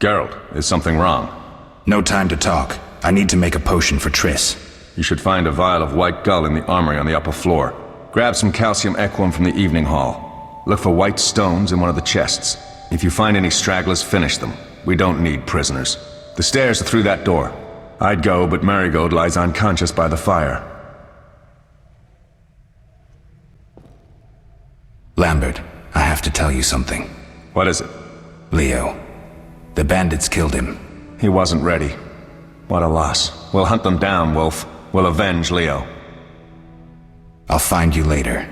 Geralt, is something wrong? No time to talk. I need to make a potion for Triss. You should find a vial of white gull in the armory on the upper floor. Grab some calcium equum from the evening hall. Look for white stones in one of the chests. If you find any stragglers, finish them. We don't need prisoners. The stairs are through that door. I'd go, but Marigold lies unconscious by the fire. Lambert, I have to tell you something. What is it? Leo. The bandits killed him. He wasn't ready. What a loss. We'll hunt them down, Wolf. We'll avenge Leo. I'll find you later.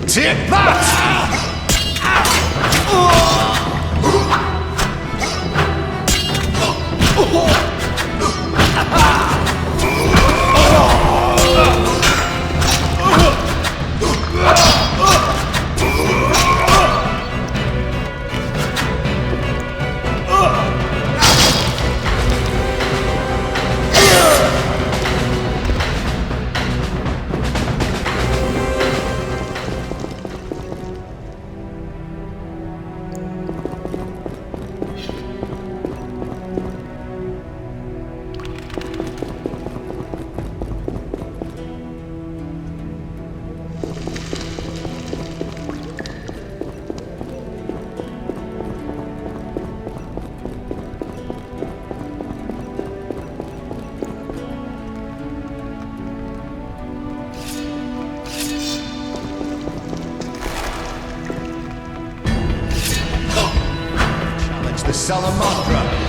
Take that! The Salamandra.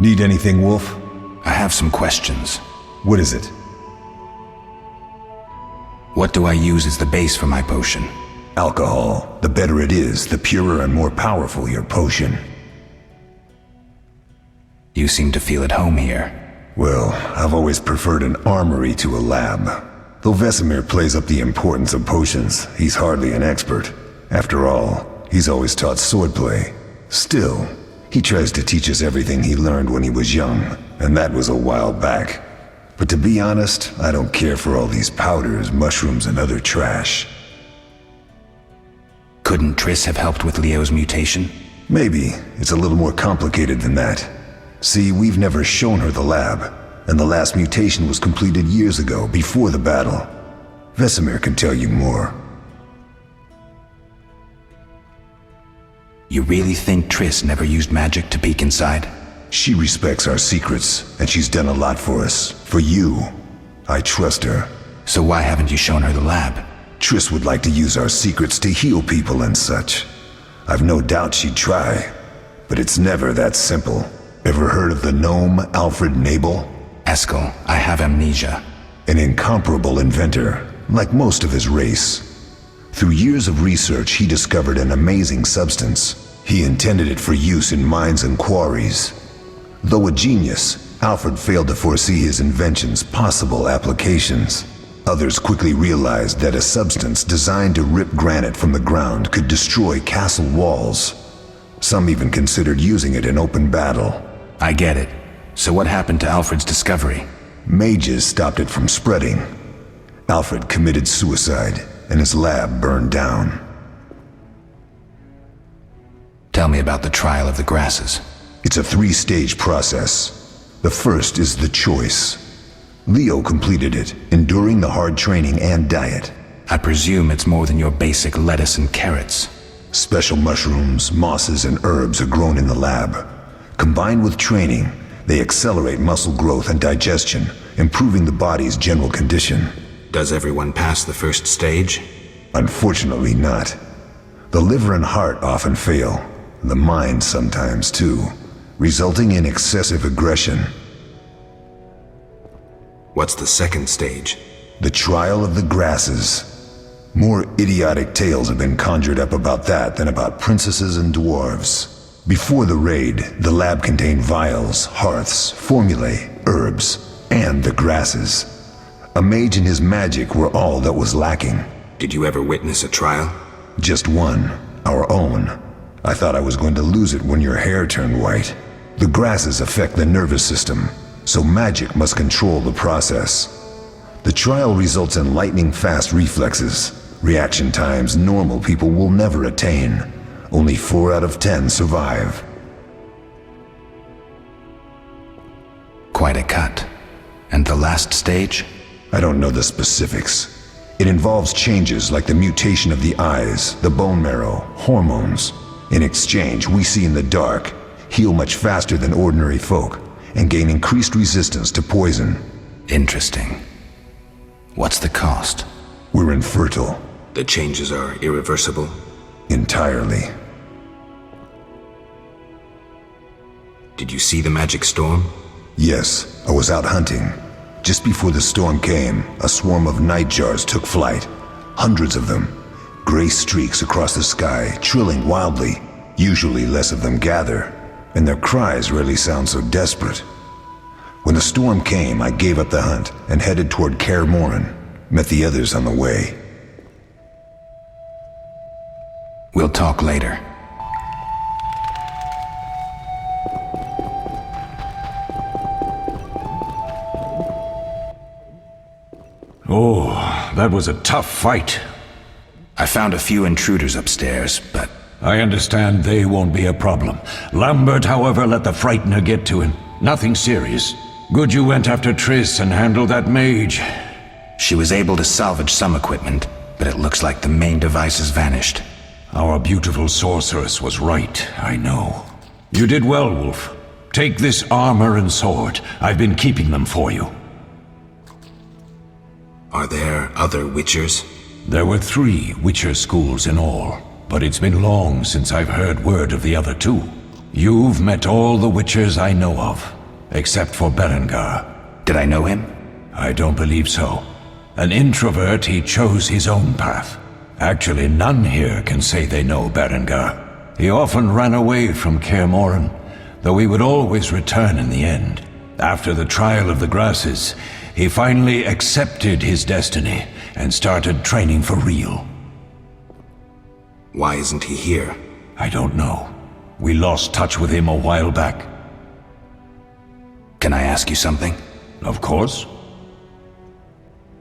Need anything, Wolf? I have some questions. What is it? What do I use as the base for my potion? Alcohol. The better it is, the purer and more powerful your potion. You seem to feel at home here. Well, I've always preferred an armory to a lab. Though Vesemir plays up the importance of potions, he's hardly an expert. After all, he's always taught swordplay. Still, he tries to teach us everything he learned when he was young, and that was a while back. But to be honest, I don't care for all these powders, mushrooms, and other trash. Couldn't Triss have helped with Leo's mutation? Maybe. It's a little more complicated than that. See, we've never shown her the lab, and the last mutation was completed years ago, before the battle. Vesemir can tell you more. You really think Triss never used magic to peek inside? She respects our secrets, and she's done a lot for us. For you. I trust her. So why haven't you shown her the lab? Triss would like to use our secrets to heal people and such. I've no doubt she'd try, but it's never that simple. Ever heard of the gnome Alfred Nabel? Eskel, I have amnesia. An incomparable inventor, like most of his race. Through years of research, he discovered an amazing substance. He intended it for use in mines and quarries. Though a genius, Alfred failed to foresee his invention's possible applications. Others quickly realized that a substance designed to rip granite from the ground could destroy castle walls. Some even considered using it in open battle. I get it. So what happened to Alfred's discovery? Mages stopped it from spreading. Alfred committed suicide, and his lab burned down. Tell me about the trial of the grasses. It's a three-stage process. The first is the choice. Leo completed it, enduring the hard training and diet. I presume it's more than your basic lettuce and carrots. Special mushrooms, mosses, and herbs are grown in the lab. Combined with training, they accelerate muscle growth and digestion, improving the body's general condition. Does everyone pass the first stage? Unfortunately not. The liver and heart often fail, the mind sometimes too, resulting in excessive aggression. What's the second stage? The trial of the grasses. More idiotic tales have been conjured up about that than about princesses and dwarves. Before the raid, the lab contained vials, hearths, formulae, herbs, and the grasses. A mage and his magic were all that was lacking. Did you ever witness a trial? Just one, our own. I thought I was going to lose it when your hair turned white. The grasses affect the nervous system, so magic must control the process. The trial results in lightning-fast reflexes, reaction times normal people will never attain. Only 4 out of 10 survive. Quite a cut. And the last stage? I don't know the specifics. It involves changes like the mutation of the eyes, the bone marrow, hormones. In exchange, we see in the dark, heal much faster than ordinary folk, and gain increased resistance to poison. Interesting. What's the cost? We're infertile. The changes are irreversible? Entirely. Did you see the magic storm? Yes, I was out hunting. Just before the storm came, a swarm of nightjars took flight. Hundreds of them. Gray streaks across the sky, trilling wildly. Usually less of them gather, and their cries rarely sound so desperate. When the storm came, I gave up the hunt and headed toward Kaer Morhen. Met the others on the way. We'll talk later. Oh, that was a tough fight. I found a few intruders upstairs, but... I understand they won't be a problem. Lambert, however, let the Frightener get to him. Nothing serious. Good you went after Triss and handled that mage. She was able to salvage some equipment, but it looks like the main device has vanished. Our beautiful sorceress was right, I know. You did well, Wolf. Take this armor and sword. I've been keeping them for you. Are there other Witchers? There were 3 Witcher schools in all, but it's been long since I've heard word of the other 2. You've met all the Witchers I know of. except for Berengar. Did I know him? I don't believe so. An introvert, he chose his own path. Actually, none here can say they know Berengar. He often ran away from Kaer Morhen, though he would always return in the end. After the trial of the grasses, he finally accepted his destiny and started training for real. Why isn't he here? I don't know. We lost touch with him a while back. Can I ask you something? Of course.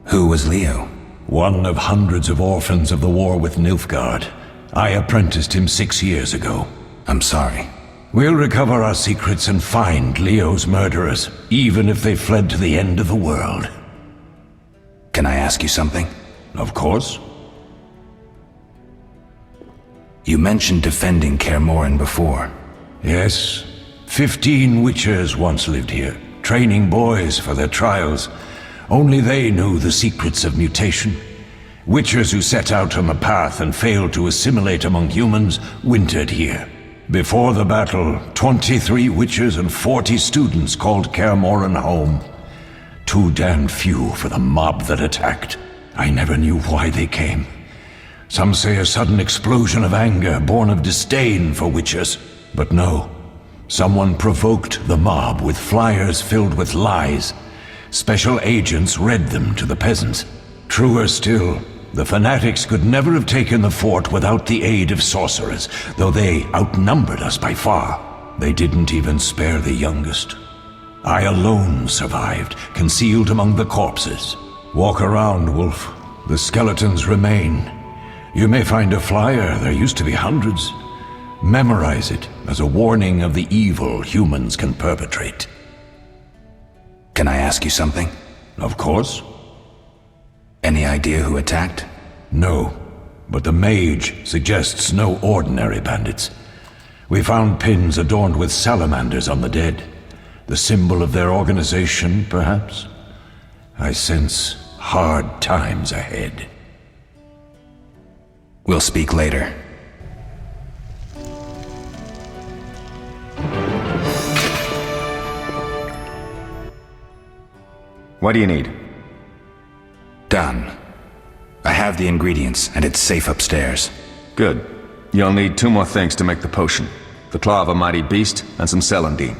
Who was Leo? One of hundreds of orphans of the war with Nilfgaard. I apprenticed him 6 years ago. I'm sorry. We'll recover our secrets and find Leo's murderers, even if they fled to the end of the world. Can I ask you something? Of course. You mentioned defending Kaer Morhen before. Yes. 15 witchers once lived here, training boys for their trials. Only they knew the secrets of mutation. Witchers who set out on the path and failed to assimilate among humans wintered here. Before the battle, 23 witchers and 40 students called Kaer Morhen home. Too damn few for the mob that attacked. I never knew why they came. Some say a sudden explosion of anger born of disdain for witchers. But no. Someone provoked the mob with flyers filled with lies. Special agents read them to the peasants. Truer still, the fanatics could never have taken the fort without the aid of sorcerers, though they outnumbered us by far. They didn't even spare the youngest. I alone survived, concealed among the corpses. Walk around, Wolf. The skeletons remain. You may find a flyer, there used to be hundreds. Memorize it as a warning of the evil humans can perpetrate. Can I ask you something? Of course. Any idea who attacked? No, but the mage suggests no ordinary bandits. We found pins adorned with salamanders on the dead. The symbol of their organization, perhaps? I sense hard times ahead. We'll speak later. What do you need? Done. I have the ingredients, and it's safe upstairs. Good. You'll need 2 more things to make the potion. The claw of a mighty beast, and some celandine.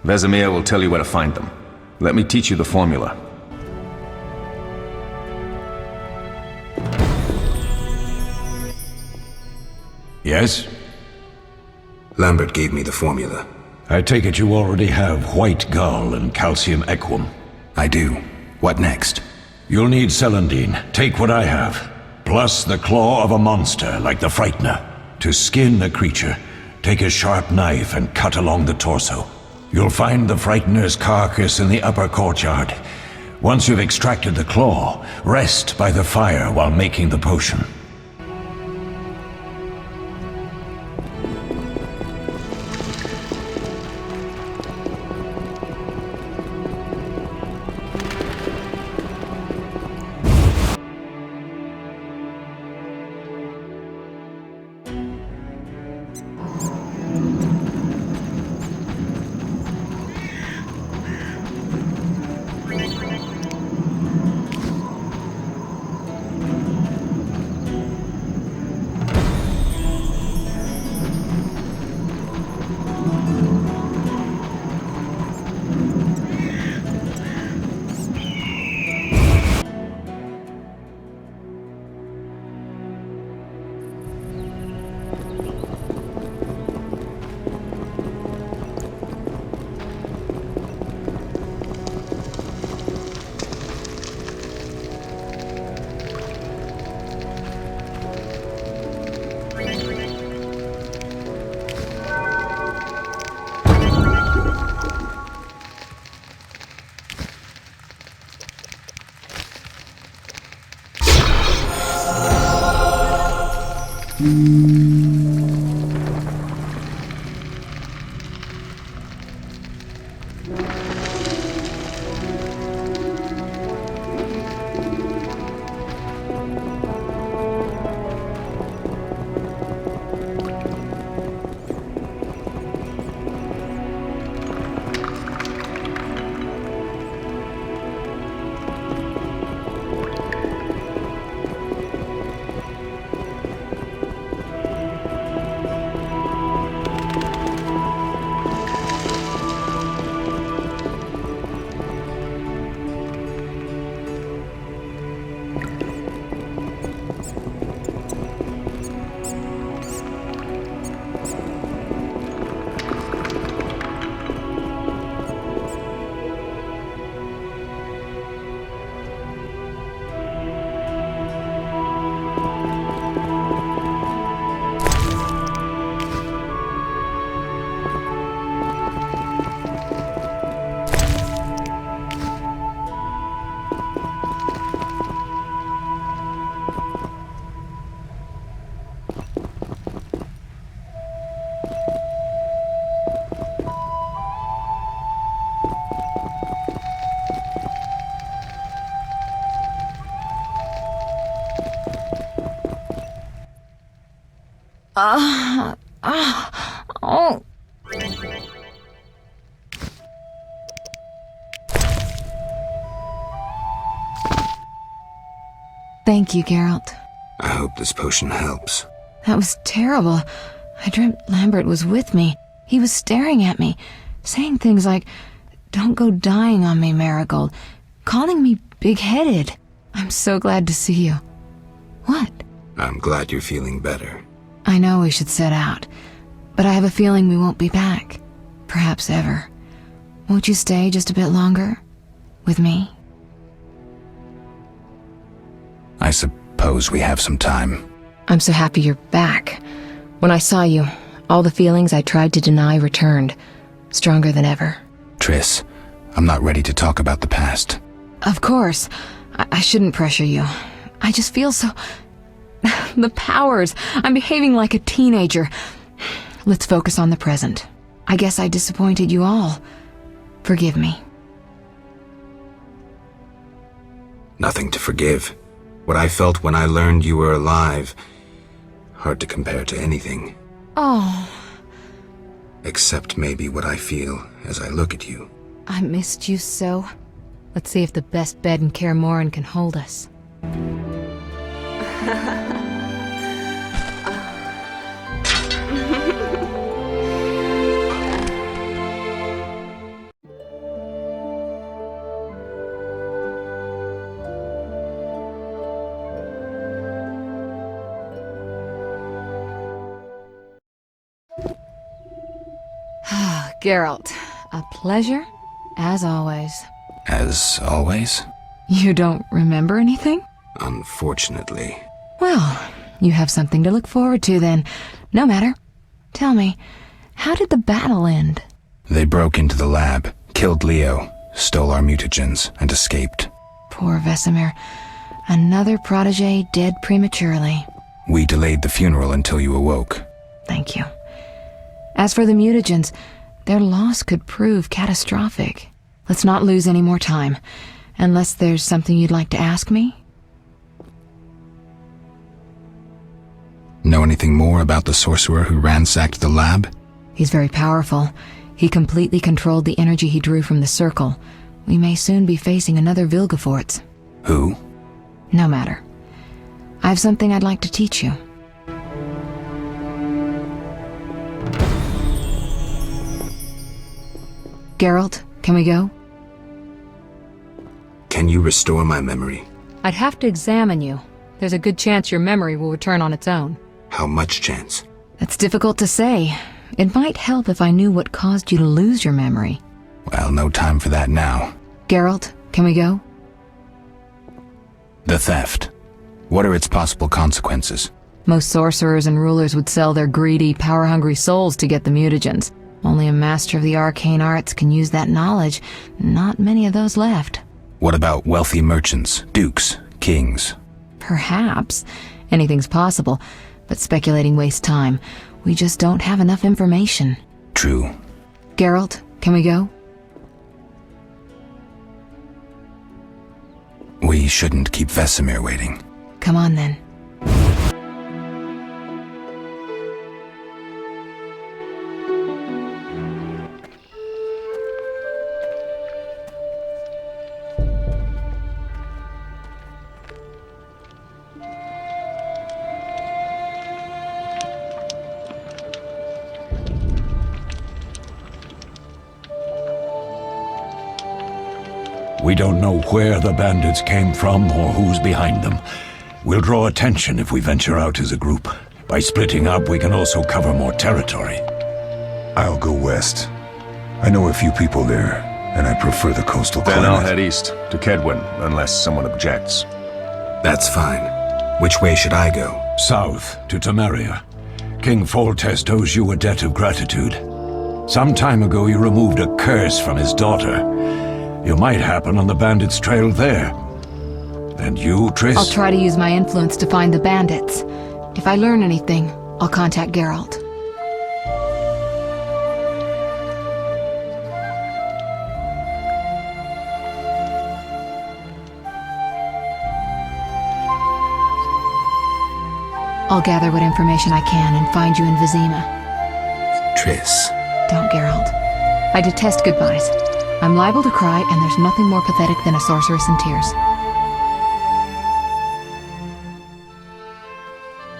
Vesemir will tell you where to find them. Let me teach you the formula. Yes? Lambert gave me the formula. I take it you already have white gull and calcium equum. I do. What next? You'll need celandine. Take what I have. Plus the claw of a monster, like the Frightener. To skin a creature, take a sharp knife and cut along the torso. You'll find the Frightener's carcass in the upper courtyard. Once you've extracted the claw, rest by the fire while making the potion. Oh. Thank you, Geralt. I hope this potion helps. That was terrible. I dreamt Lambert was with me. He was staring at me, saying things like, "Don't go dying on me, Marigold," calling me big-headed. I'm so glad to see you. What? I'm glad you're feeling better. I know we should set out, but I have a feeling we won't be back. Perhaps ever. Won't you stay just a bit longer? With me? I suppose we have some time. I'm so happy you're back. When I saw you, all the feelings I tried to deny returned, stronger than ever. Triss, I'm not ready to talk about the past. Of course. I shouldn't pressure you. I just feel so... The powers. I'm behaving like a teenager. Let's focus on the present. I guess I disappointed you all. Forgive me. Nothing to forgive. What I felt when I learned you were alive, hard to compare to anything. Oh, Except maybe what I feel as I look at you. I missed you so. Let's see if the best bed in Kaer Morhen can hold us. Geralt, a pleasure, as always. As always? You don't remember anything? Unfortunately. Well, you have something to look forward to then. No matter. Tell me, how did the battle end? They broke into the lab, killed Leo, stole our mutagens, and escaped. Poor Vesemir. Another protege dead prematurely. We delayed the funeral until you awoke. Thank you. As for the mutagens, their loss could prove catastrophic. Let's not lose any more time. Unless there's something you'd like to ask me? Know anything more about the sorcerer who ransacked the lab? He's very powerful. He completely controlled the energy he drew from the circle. We may soon be facing another Vilgefortz. Who? No matter. I have something I'd like to teach you. Geralt, can we go? Can you restore my memory? I'd have to examine you. There's a good chance your memory will return on its own. How much chance? That's difficult to say. It might help if I knew what caused you to lose your memory. Well, no time for that now. Geralt, can we go? The theft. What are its possible consequences? Most sorcerers and rulers would sell their greedy, power-hungry souls to get the mutagens. Only a master of the arcane arts can use that knowledge. Not many of those left. What about wealthy merchants, dukes, kings? Perhaps. Anything's possible. But speculating wastes time. We just don't have enough information. True. Geralt, can we go? We shouldn't keep Vesemir waiting. Come on then. We don't know where the bandits came from or who's behind them. We'll draw attention if we venture out as a group. By splitting up, we can also cover more territory. I'll go west. I know a few people there, and I prefer the coastal Then climate. I'll head east, to Kedwin, unless someone objects. That's fine. Which way should I go? South, to Temeria. King Foltest owes you a debt of gratitude. Some time ago you removed a curse from his daughter. You might happen on the bandits' trail there. And you, Triss? I'll try to use my influence to find the bandits. If I learn anything, I'll contact Geralt. I'll gather what information I can and find you in Vizima. Triss. Don't, Geralt. I detest goodbyes. I'm liable to cry, and there's nothing more pathetic than a sorceress in tears.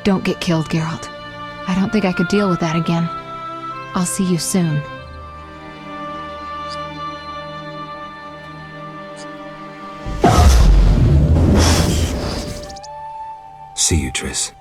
Don't get killed, Geralt. I don't think I could deal with that again. I'll see you soon. See you, Triss.